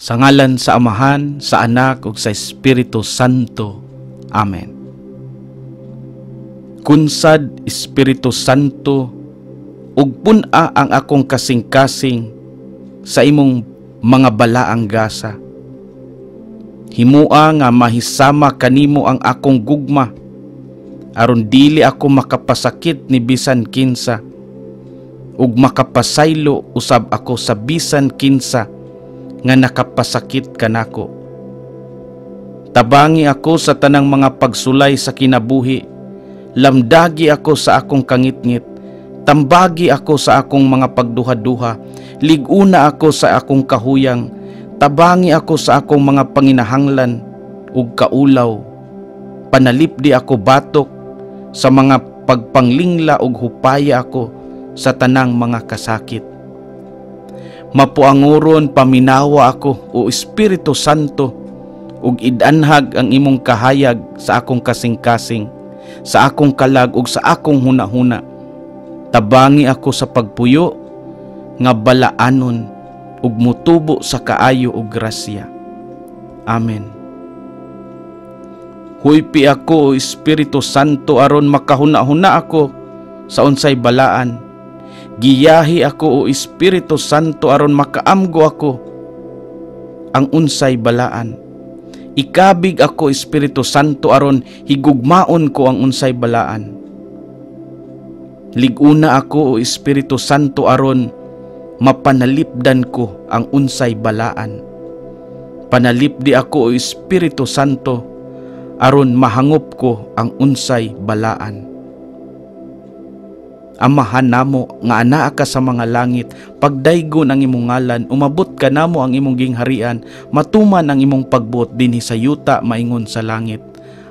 Sa ngalan sa Amahan, sa Anak, ug sa Espiritu Santo. Amen. Kunsad Espiritu Santo, ug pun-a ang akong kasing-kasing sa imong mga balaang gasa. Himua nga mahisama kanimo ang akong gugma, aron dili ako makapasakit ni bisan kinsa, ug makapasaylo usab ako sa bisan kinsa nga nakapasakit kanako. Tabangi ako sa tanang mga pagsulay sa kinabuhi, lamdagi ako sa akong kangitngit, tambagi ako sa akong mga pagduha-duha, liguna ako sa akong kahuyang, tabangi ako sa akong mga panginahanglan ug kaulaw, panalipdi ako batok sa mga pagpanglingla ug hupaya ako sa tanang mga kasakit. Mapuanguron paminawa ako, o Espiritu Santo, ug idanhag ang imong kahayag sa akong kasing-kasing, sa akong kalag ug sa akong hunahuna. Tabangi ako sa pagpuyo nga balaanon ug mutubo sa kaayo ug grasya. Amen. Huypi ako, o Espiritu Santo, aron makahuna-huna ako sa unsay balaan. Giyahi ako, o Espiritu Santo, aron makaamgo ako ang unsay balaan. Ikabig ako, Espiritu Santo, aron higugmaon ko ang unsay balaan. Liguna ako, o Espiritu Santo, aron mapanalipdan ko ang unsay balaan. Panalipdi ako, o Espiritu Santo, aron mahangop ko ang unsay balaan. Amahan namo nga anaa ka sa mga langit, pagdaygon ang imong ngalan, umabot ka namo ang imong gingharian, matuman ang imong pagbuot dinhi sa yuta maingon sa langit.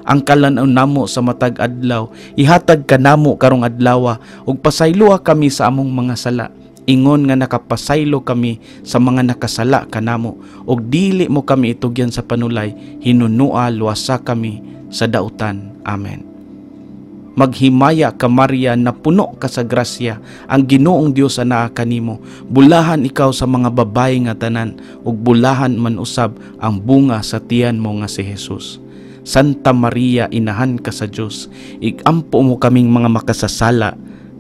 Ang kalan-on namo sa matag adlaw, ihatag ka namo karong adlaw, ug pasayloa kami sa among mga sala, ingon nga nakapasaylo kami sa mga nakasala kanamo, ug dili mo kami itugyan sa panulay, hinunua luwasa kami sa dautan. Amen. Maghimaya ka, Maria, na puno ka sa grasya, ang Ginoong Dios anaa kanimo. Bulahan ikaw sa mga babaye nga tanan, ug bulahan man usab ang bunga sa tiyan mo nga si Jesus. Santa Maria, inahan ka sa Dios, igampo mo kaming mga makasasala,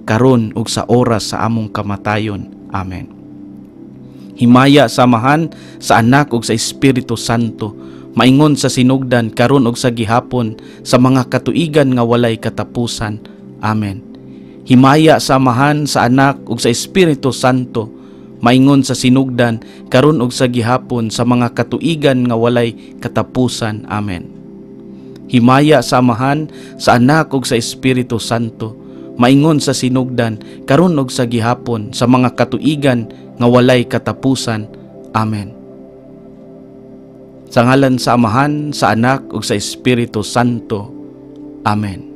karon ug sa oras sa among kamatayon. Amen. Himaya sa Amahan, sa Anak ug sa Espiritu Santo, maingon sa sinugdan, karon ug sa gihapon, sa mga katuigan nga walay katapusan. Amen. Himaya sa Amahan, sa Anak ug sa Espiritu Santo, maingon sa sinugdan, karon ug sa gihapon, sa mga katuigan nga walay katapusan. Amen. Himaya sa Amahan, sa Anak ug sa Espiritu Santo, maingon sa sinugdan, karon ug sa gihapon, sa mga katuigan nga walay katapusan. Amen. Sa ngalan sa Amahan, sa Anak ug sa Espiritu Santo. Amen.